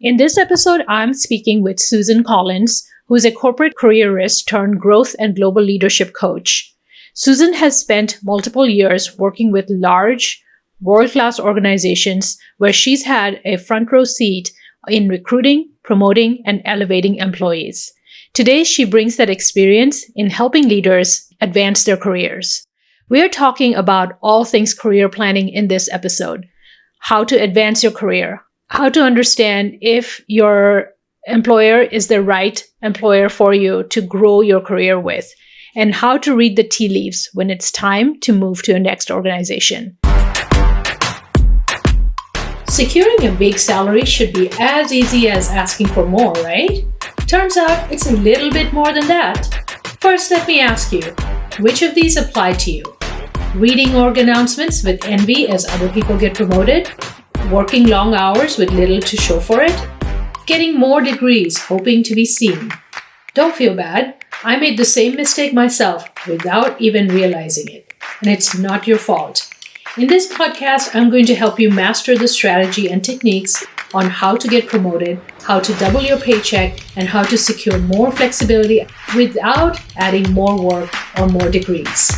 In this episode, I'm speaking with Susan Collins, who is a corporate careerist turned growth and global leadership coach. Susan has spent multiple years working with large, world-class organizations where she's had a front row seat in recruiting, promoting, and elevating employees. Today, she brings that experience in helping leaders advance their careers. We are talking about all things career planning in this episode: how to advance your career, how to understand if your employer is the right employer for you to grow your career with, and how to read the tea leaves when it's time to move to your next organization. Securing a big salary should be as easy as asking for more, right? Turns out it's a little bit more than that. First, let me ask you, which of these apply to you? Reading org announcements with envy as other people get promoted? Working long hours with little to show for it? Getting more degrees hoping to be seen? Don't feel bad. I made the same mistake myself without even realizing it. And it's not your fault. In this podcast, I'm going to help you master the strategy and techniques on how to get promoted, how to double your paycheck, and how to secure more flexibility without adding more work or more degrees.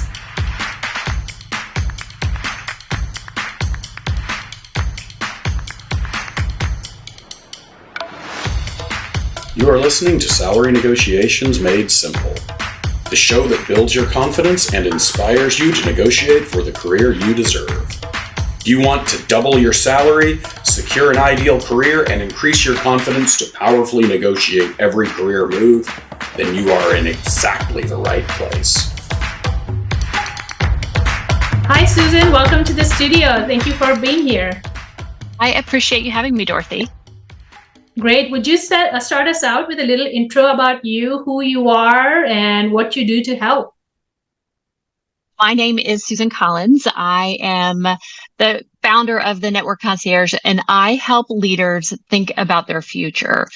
You are listening to Salary Negotiations Made Simple, the show that builds your confidence and inspires you to negotiate for the career you deserve. Do you want to double your salary, secure an ideal career, and increase your confidence to powerfully negotiate every career move? Then you are in exactly the right place. Hi, Susan. Welcome to the studio. Thank you for being here. I appreciate you having me, Dorothy. Great. Would you start us out with a little intro about you, who you are, and what you do to help? My name is Susan Collins. I am the founder of the Network Concierge, and I help leaders think about their future.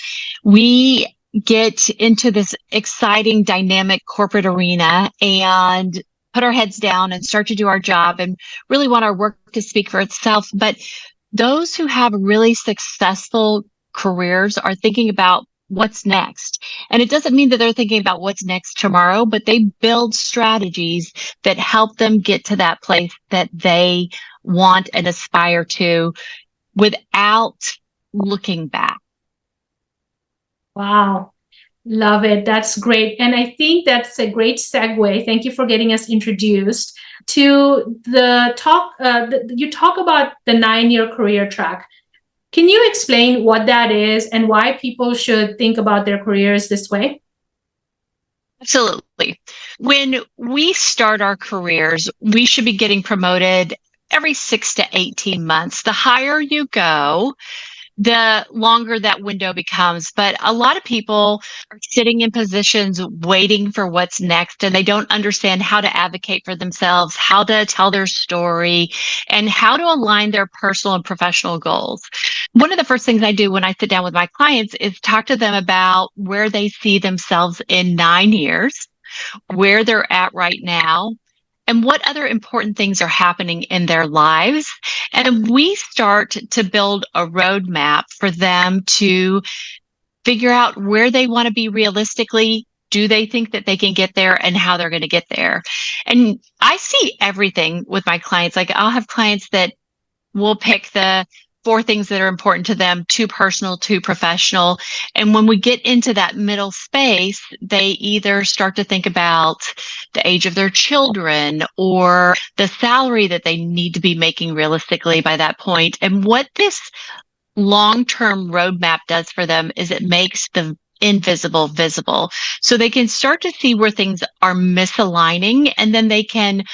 We get into this exciting, dynamic corporate arena and put our heads down and start to do our job and really want our work to speak for itself. But those who have really successful careers are thinking about what's next. And it doesn't mean that they're thinking about what's next tomorrow, but they build strategies that help them get to that place that they want and aspire to without looking back. Wow. Love it. That's great. And I think that's a great segue. Thank you for getting us introduced to the talk. You talk about the 9-year career track. Can you explain what that is and why people should think about their careers this way? Absolutely. When we start our careers, we should be getting promoted every 6 to 18 months. The higher you go, the longer that window becomes. But a lot of people are sitting in positions waiting for what's next, and they don't understand how to advocate for themselves, how to tell their story, and how to align their personal and professional goals. One of the first things I do when I sit down with my clients is talk to them about where they see themselves in 9 years, where they're at right now, and what other important things are happening in their lives. And we start to build a roadmap for them to figure out where they want to be realistically. Do they think that they can get there, and how they're going to get there? And I see everything with my clients. Like, I'll have clients that will pick the 4 things that are important to them, 2 personal, 2 professional. And when we get into that middle space, they either start to think about the age of their children or the salary that they need to be making realistically by that point. And what this long-term roadmap does for them is it makes the invisible visible. So they can start to see where things are misaligning, and then they can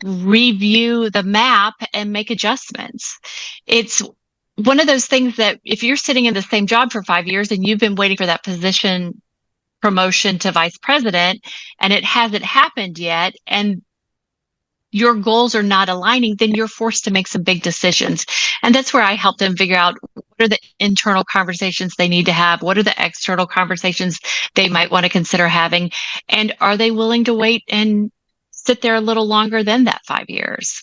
review the map and make adjustments. It's one of those things that if you're sitting in the same job for 5 years and you've been waiting for that position promotion to vice president and it hasn't happened yet, and your goals are not aligning, then you're forced to make some big decisions. And that's where I help them figure out what are the internal conversations they need to have, what are the external conversations they might want to consider having, and are they willing to wait and sit there a little longer than that 5 years.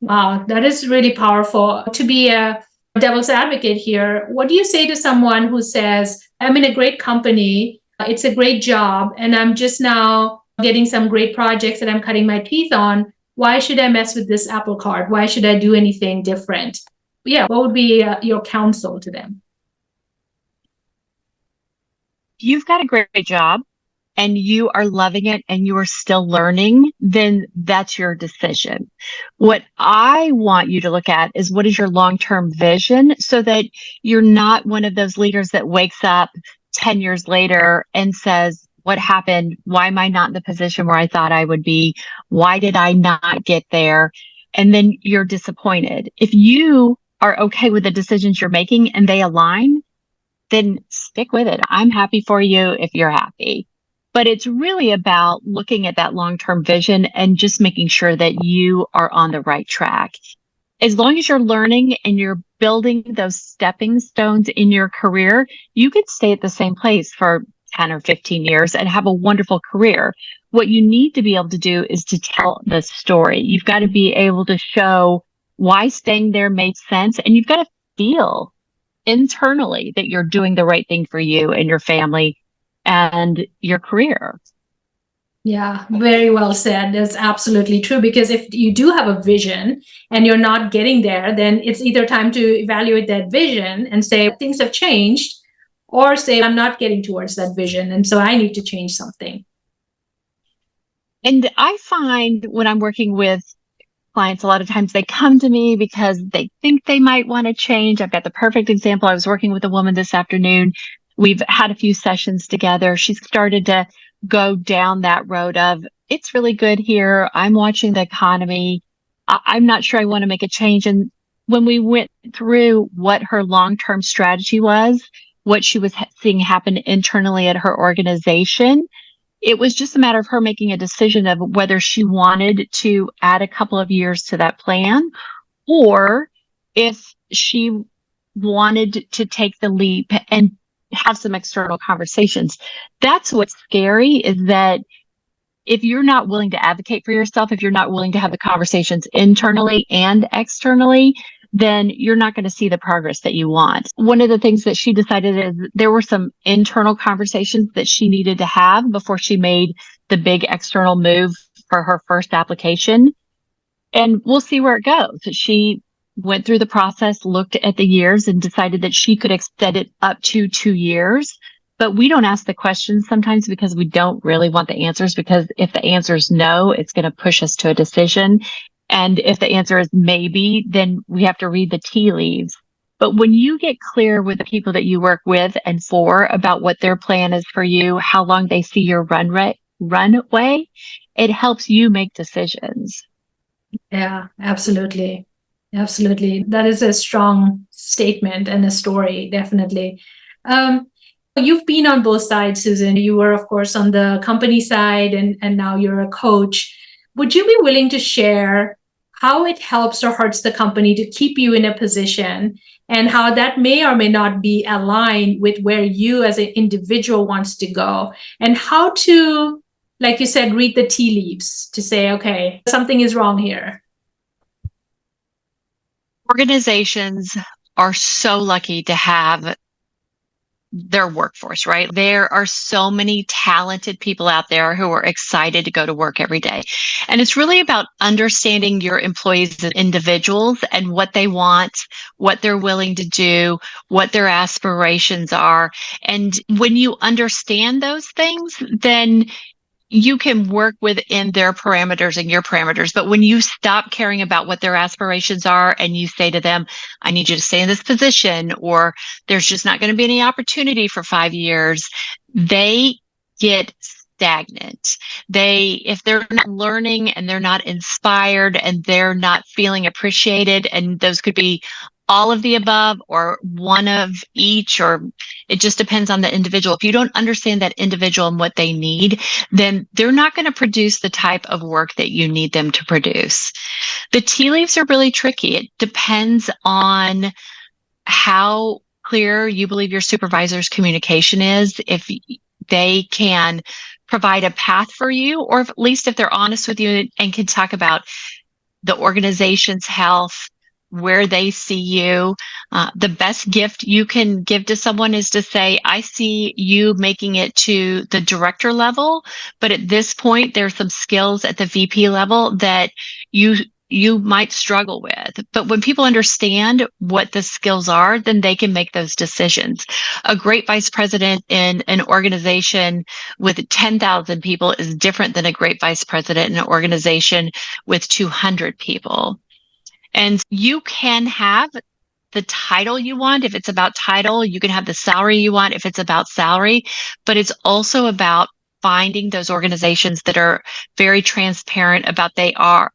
Wow, that is really powerful. To be a devil's advocate here, what do you say to someone who says, I'm in a great company, it's a great job, and I'm just now getting some great projects that I'm cutting my teeth on. Why should I mess with this Apple Card? Why should I do anything different? Yeah, what would be your counsel to them? You've got a great job and you are loving it and you are still learning, then that's your decision. What I want you to look at is what is your long-term vision so that you're not one of those leaders that wakes up 10 years later and says, what happened? Why am I not in the position where I thought I would be? Why did I not get there? And then you're disappointed. If you are okay with the decisions you're making and they align, then stick with it. I'm happy for you if you're happy. But it's really about looking at that long-term vision and just making sure that you are on the right track. As long as you're learning and you're building those stepping stones in your career, you could stay at the same place for 10 or 15 years and have a wonderful career. What you need to be able to do is to tell the story. You've got to be able to show why staying there made sense, and you've got to feel internally that you're doing the right thing for you and your family and your career. Yeah, very well said. That's absolutely true. Because if you do have a vision and you're not getting there, then it's either time to evaluate that vision and say things have changed, or say I'm not getting towards that vision. And so I need to change something. And I find when I'm working with clients, a lot of times they come to me because they think they might want to change. I've got the perfect example. I was working with a woman this afternoon. We've had a few sessions together. She's started to go down that road of, it's really good here. I'm watching the economy. I'm not sure I want to make a change. And when we went through what her long-term strategy was, what she was seeing happen internally at her organization, it was just a matter of her making a decision of whether she wanted to add a couple of years to that plan, or if she wanted to take the leap and have some external conversations. That's what's scary, is that if you're not willing to advocate for yourself, if you're not willing to have the conversations internally and externally, then you're not going to see the progress that you want. One of the things that she decided is there were some internal conversations that she needed to have before she made the big external move for her first application. And we'll see where it goes. She went through the process, looked at the years, and decided that she could extend it up to 2 years. But we don't ask the questions sometimes because we don't really want the answers, because if the answer is no, it's going to push us to a decision. And if the answer is maybe, then we have to read the tea leaves. But when you get clear with the people that you work with and for about what their plan is for you, how long they see your runway, it helps you make decisions. Yeah, absolutely. Absolutely. That is a strong statement and a story, definitely. You've been on both sides, Susan. You were, of course, on the company side, and now you're a coach. Would you be willing to share how it helps or hurts the company to keep you in a position, and how that may or may not be aligned with where you as an individual wants to go, and how to, like you said, read the tea leaves to say, okay, something is wrong here? Organizations are so lucky to have their workforce, right? There are so many talented people out there who are excited to go to work every day. And it's really about understanding your employees as individuals and what they want, what they're willing to do, what their aspirations are. And when you understand those things, then you can work within their parameters and your parameters. But when you stop caring about what their aspirations are and you say to them, I need you to stay in this position, or there's just not going to be any opportunity for 5 years, they get stagnant. If they're not learning and they're not inspired and they're not feeling appreciated, and those could be all of the above or one of each, or it just depends on the individual. If you don't understand that individual and what they need, then they're not going to produce the type of work that you need them to produce. The tea leaves are really tricky. It depends on how clear you believe your supervisor's communication is, if they can provide a path for you, or if, at least if they're honest with you and can talk about the organization's health, where they see you. The best gift you can give to someone is to say, I see you making it to the director level, but at this point, there's some skills at the VP level that you might struggle with. But when people understand what the skills are, then they can make those decisions. A great vice president in an organization with 10,000 people is different than a great vice president in an organization with 200 people. And you can have the title you want. If it's about title, you can have the salary you want if it's about salary, but it's also about finding those organizations that are very transparent about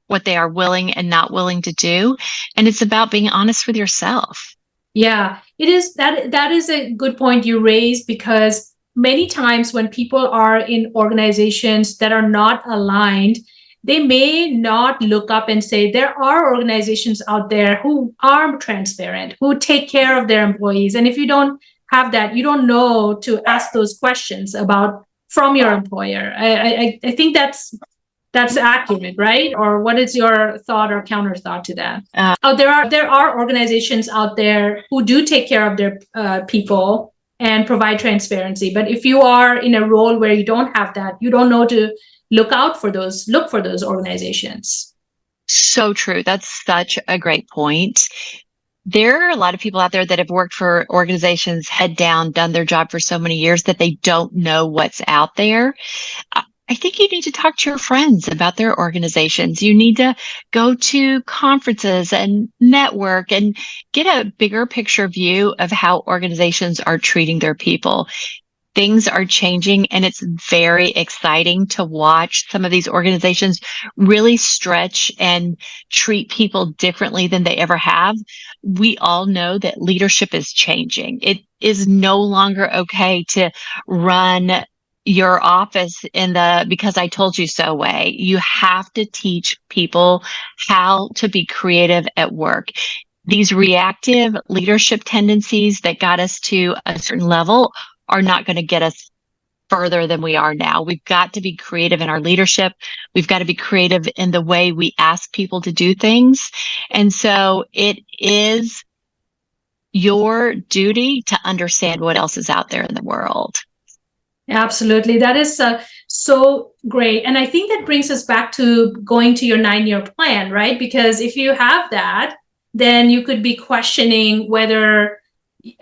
what they are willing and not willing to do. And it's about being honest with yourself. Yeah, it is. That is a good point you raised, because many times when people are in organizations that are not aligned, they may not look up and say, there are organizations out there who are transparent, who take care of their employees. And if you don't have that, you don't know to ask those questions about from your employer. I think that's accurate, right? Or what is your thought or counter thought to that? There are organizations out there who do take care of their people and provide transparency. But if you are in a role where you don't have that, you don't know to look for those organizations. So true. That's such a great point. There are a lot of people out there that have worked for organizations head down, done their job for so many years that they don't know what's out there. I think you need to talk to your friends about their organizations. You need to go to conferences and network and get a bigger picture view of how organizations are treating their people. Things are changing, and it's very exciting to watch some of these organizations really stretch and treat people differently than they ever have. We all know that leadership is changing. It is no longer okay to run your office in the because I told you so way. You have to teach people how to be creative at work. These reactive leadership tendencies that got us to a certain level are not going to get us further than we are now. We've got to be creative in our leadership. We've got to be creative in the way we ask people to do things. And so it is your duty to understand what else is out there in the world. Absolutely. That is so great. And I think that brings us back to going to your 9-year plan, right? Because if you have that, then you could be questioning whether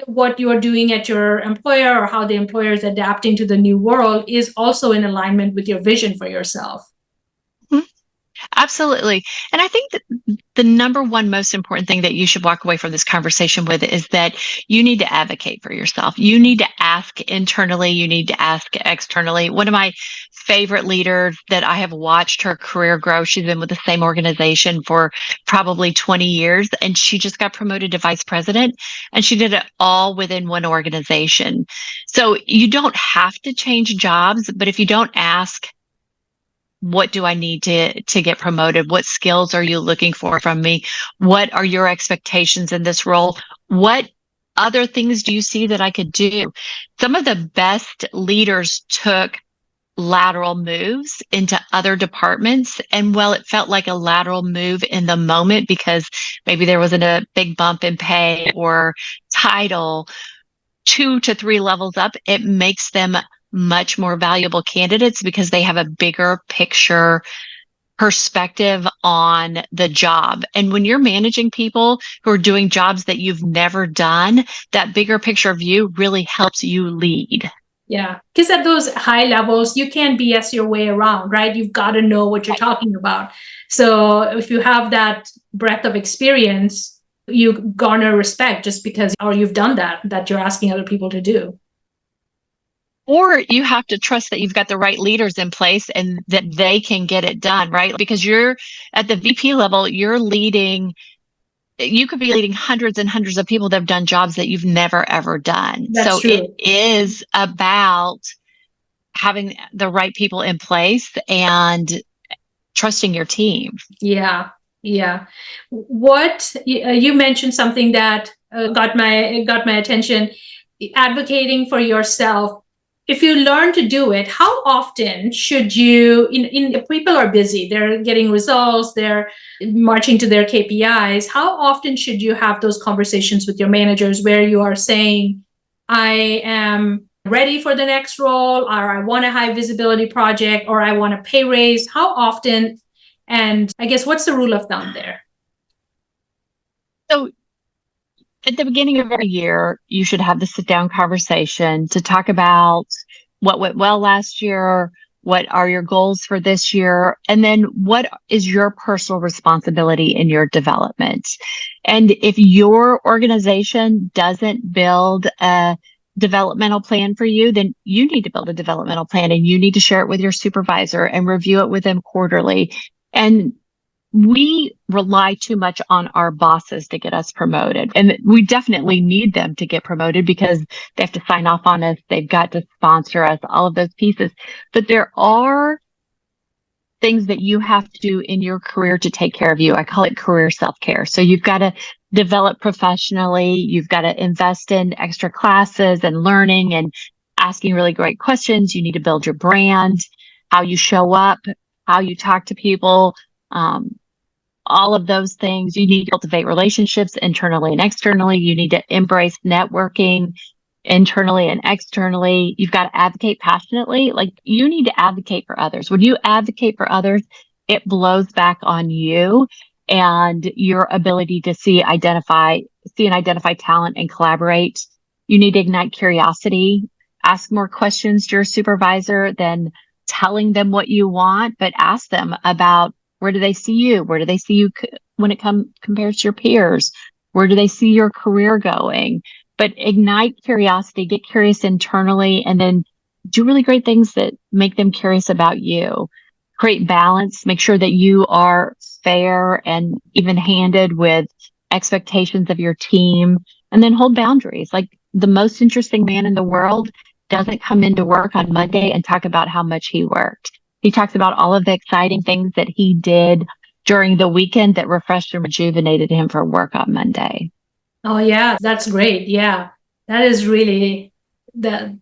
what you're doing at your employer or how the employer is adapting to the new world is also in alignment with your vision for yourself. Absolutely. And I think that the number one most important thing that you should walk away from this conversation with is that you need to advocate for yourself. You need to ask internally. You need to ask externally. One of my favorite leaders that I have watched her career grow, she's been with the same organization for probably 20 years, and she just got promoted to vice president, and she did it all within one organization. So you don't have to change jobs, but if you don't ask, what do I need to get promoted? What skills are you looking for from me? What are your expectations in this role? What other things do you see that I could do? Some of the best leaders took lateral moves into other departments. And while it felt like a lateral move in the moment because maybe there wasn't a big bump in pay or title, 2 to 3 levels up, it makes them much more valuable candidates because they have a bigger picture perspective on the job. And when you're managing people who are doing jobs that you've never done, that bigger picture view really helps you lead. Yeah, because at those high levels, you can't BS your way around, right? You've got to know what you're talking about. So if you have that breadth of experience, you garner respect just because, or you've done that you're asking other people to do. Or you have to trust that you've got the right leaders in place and that they can get it done, right? Because you're at the VP level, you could be leading hundreds and hundreds of people that have done jobs that you've never, ever done. That's true. It is about having the right people in place and trusting your team. Yeah. What you mentioned something that got my attention, advocating for yourself. if you learn to do it, how often should you, people are busy, they're getting results, they're marching to their KPIs. How often should you have those conversations with your managers where you are saying, I am ready for the next role, or I want a high visibility project, or I want a pay raise? How often? And I guess what's the rule of thumb there? So at the beginning of every year, you should have the sit down conversation to talk about what went well last year, what are your goals for this year, and then what is your personal responsibility in your development. And if your organization doesn't build a developmental plan for you, then you need to build a developmental plan and you need to share it with your supervisor and review it with them quarterly. And we rely too much on our bosses to get us promoted. And we definitely need them to get promoted because they have to sign off on us. They've got to sponsor us, all of those pieces. But there are things that you have to do in your career to take care of you. I call it career self-care. So you've got to develop professionally. You've got to invest in extra classes and learning and asking really great questions. You need to build your brand, how you show up, how you talk to people, all of those things. You need to cultivate relationships internally and externally. You need to embrace networking internally and externally. You've got to advocate passionately. Like, you need to advocate for others. When you advocate for others, it blows back on you and your ability to see and identify talent and collaborate. You need to ignite curiosity, ask more questions to your supervisor than telling them what you want, but ask them about, where do they see you? Where do they see you when it compares to your peers? Where do they see your career going? But ignite curiosity, get curious internally, and then do really great things that make them curious about you. Create balance, make sure that you are fair and even-handed with expectations of your team, and then hold boundaries. Like, the most interesting man in the world doesn't come into work on Monday and talk about how much he worked. He talks about all of the exciting things that he did during the weekend that refreshed and rejuvenated him for work on Monday. Oh, yeah, that's great. Yeah, that is really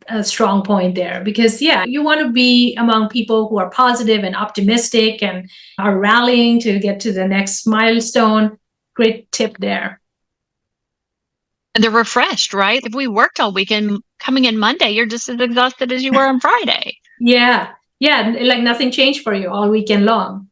a strong point there, because, yeah, you want to be among people who are positive and optimistic and are rallying to get to the next milestone. Great tip there. And they're refreshed, right? If we worked all weekend, coming in Monday, you're just as exhausted as you were on Friday. Yeah. Yeah. Like nothing changed for you all weekend long.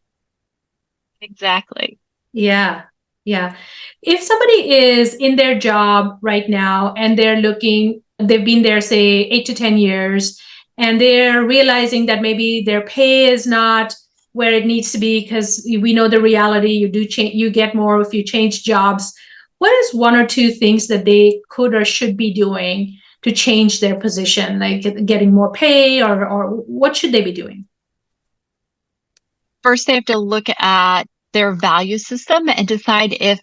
Exactly. Yeah. Yeah. If somebody is in their job right now and they've been there, say, 8 to 10 years, and they're realizing that maybe their pay is not where it needs to be, because we know the reality, you get more if you change jobs. What is one or two things that they could or should be doing to change their position, like getting more pay, or what should they be doing? First, they have to look at their value system and decide if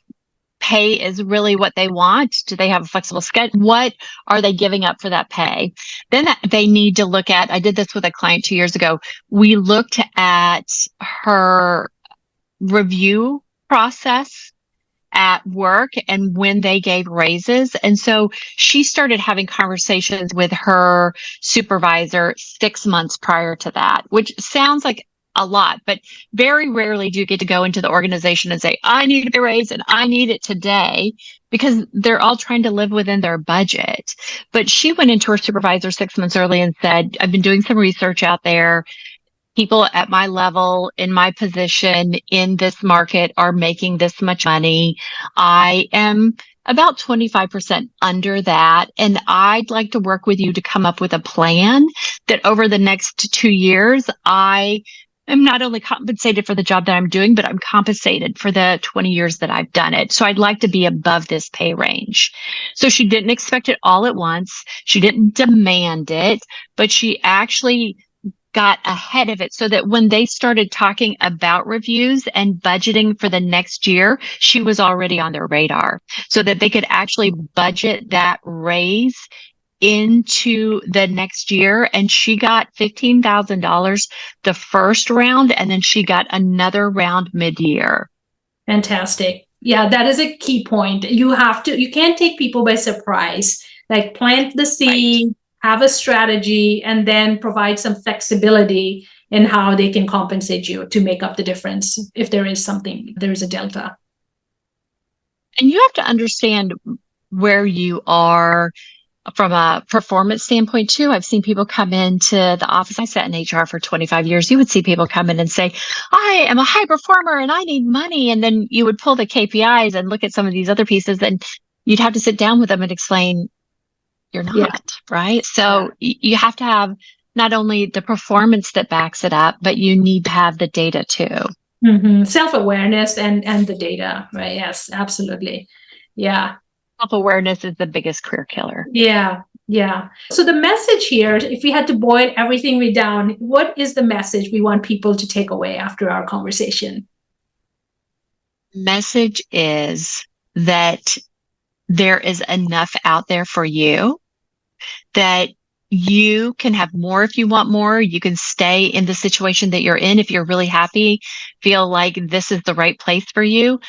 pay is really what they want. Do they have a flexible schedule? What are they giving up for that pay? Then they need to look at, I did this with a client 2 years ago. We looked at her review process at work and when they gave raises. And so she started having conversations with her supervisor 6 months prior to that, which sounds like a lot, but very rarely do you get to go into the organization and say, I need a raise and I need it today, because they're all trying to live within their budget. But she went into her supervisor 6 months early and said, I've been doing some research out there. People at my level, in my position in this market, are making this much money. I am about 25% under that. And I'd like to work with you to come up with a plan that over the next 2 years, I am not only compensated for the job that I'm doing, but I'm compensated for the 20 years that I've done it. So I'd like to be above this pay range. So she didn't expect it all at once. She didn't demand it, but she actually got ahead of it so that when they started talking about reviews and budgeting for the next year, she was already on their radar so that they could actually budget that raise into the next year. And she got $15,000 the first round, and then she got another round mid-year. Fantastic. Yeah, that is a key point. You can't take people by surprise. Like, plant the seed, have a strategy, and then provide some flexibility in how they can compensate you to make up the difference if there is a delta. And you have to understand where you are from a performance standpoint too. I've seen people come into the office. I sat in HR for 25 years. You would see people come in and say, I am a high performer and I need money. And then you would pull the KPIs and look at some of these other pieces, and you'd have to sit down with them and explain you're not, right? So you have to have not only the performance that backs it up, but you need to have the data too. Mm-hmm. Self-awareness and the data, right? Yes, absolutely. Yeah. Self-awareness is the biggest career killer. Yeah. So the message here, if we had to boil everything down, what is the message we want people to take away after our conversation? Message is that there is enough out there for you, that you can have more if you want more. You can stay in the situation that you're in if you're really happy, feel like this is the right place for you.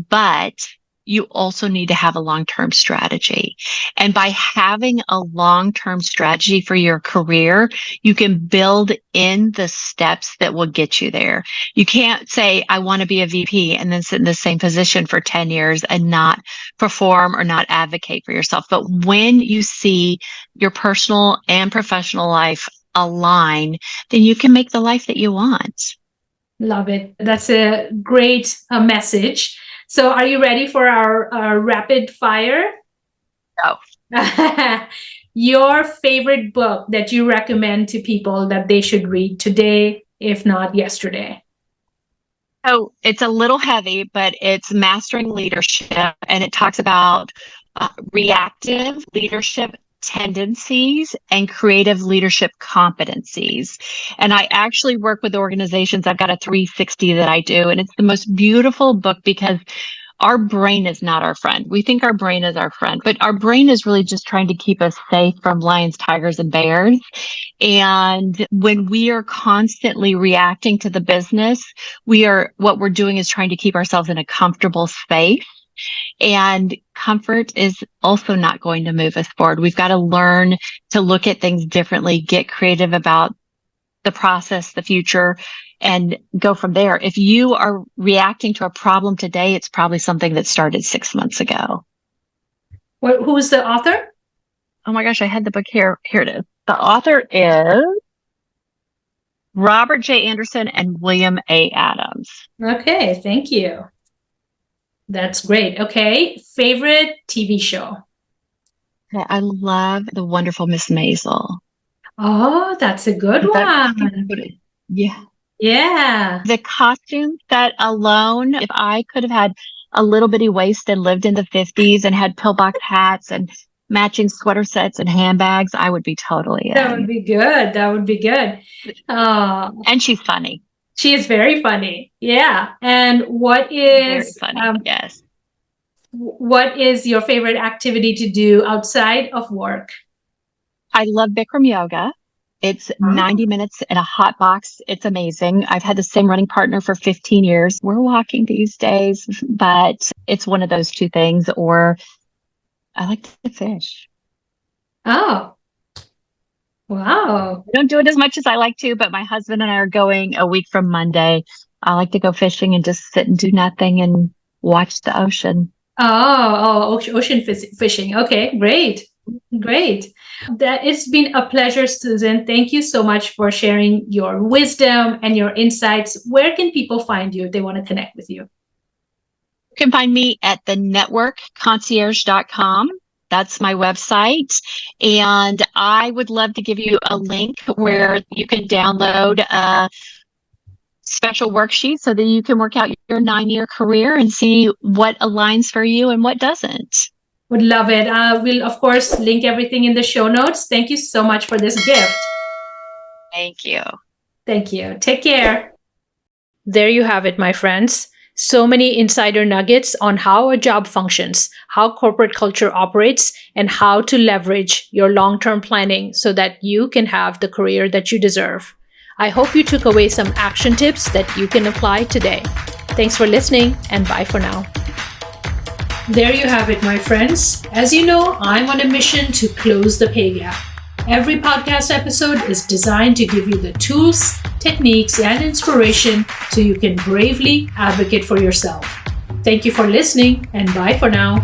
But you also need to have a long-term strategy. And by having a long-term strategy for your career, you can build in the steps that will get you there. You can't say, I want to be a VP and then sit in the same position for 10 years and not perform or not advocate for yourself. But when you see your personal and professional life align, then you can make the life that you want. Love it. That's a great message. So are you ready for our rapid fire? No. Your favorite book that you recommend to people that they should read today, if not yesterday? So it's a little heavy, but it's Mastering Leadership, and it talks about reactive leadership tendencies and creative leadership competencies. And I actually work with organizations. I've got a 360 that I do, and it's the most beautiful book because our brain is not our friend. We think our brain is our friend, but our brain is really just trying to keep us safe from lions, tigers, and bears. And when we are constantly reacting to the business, what we're doing is trying to keep ourselves in a comfortable space. And comfort is also not going to move us forward. We've got to learn to look at things differently, get creative about the process, the future, and go from there. If you are reacting to a problem today, it's probably something that started 6 months ago. Who's the author? Oh my gosh, I had the book here. Here it is. The author is Robert J. Anderson and William A. Adams. Okay, thank you. That's great. Okay, favorite TV show? I love The Wonderful Miss Maisel. Oh, that's a good one. Yeah. Yeah. The costume set alone, if I could have had a little bitty waist and lived in the 50s and had pillbox hats and matching sweater sets and handbags, I would be totally in. That would be good. That would be good. And she's funny. She is very funny. Yeah. And what is very funny? Yes. What is your favorite activity to do outside of work? I love Bikram yoga. It's 90 minutes in a hot box. It's amazing. I've had the same running partner for 15 years. We're walking these days, but it's one of those two things. Or I like to fish. Oh, wow. I don't do it as much as I like to, but my husband and I are going a week from Monday. I like to go fishing and just sit and do nothing and watch the ocean. Ocean fishing. Okay, great. It's been a pleasure, Susan. Thank you so much for sharing your wisdom and your insights. Where can people find you if they want to connect with you? You can find me at the networkconcierge.com. That's my website. And I would love to give you a link where you can download a special worksheet so that you can work out your 9-year career and see what aligns for you and what doesn't. Would love it. We'll, of course, link everything in the show notes. Thank you so much for this gift. Thank you. Thank you. Take care. There you have it, my friends. So many insider nuggets on how a job functions, how corporate culture operates, and how to leverage your long-term planning so that you can have the career that you deserve. I hope you took away some action tips that you can apply today. Thanks for listening, and bye for now. There you have it, my friends. As you know, I'm on a mission to close the pay gap. Every podcast episode is designed to give you the tools, techniques, and inspiration so you can bravely advocate for yourself. Thank you for listening, and bye for now.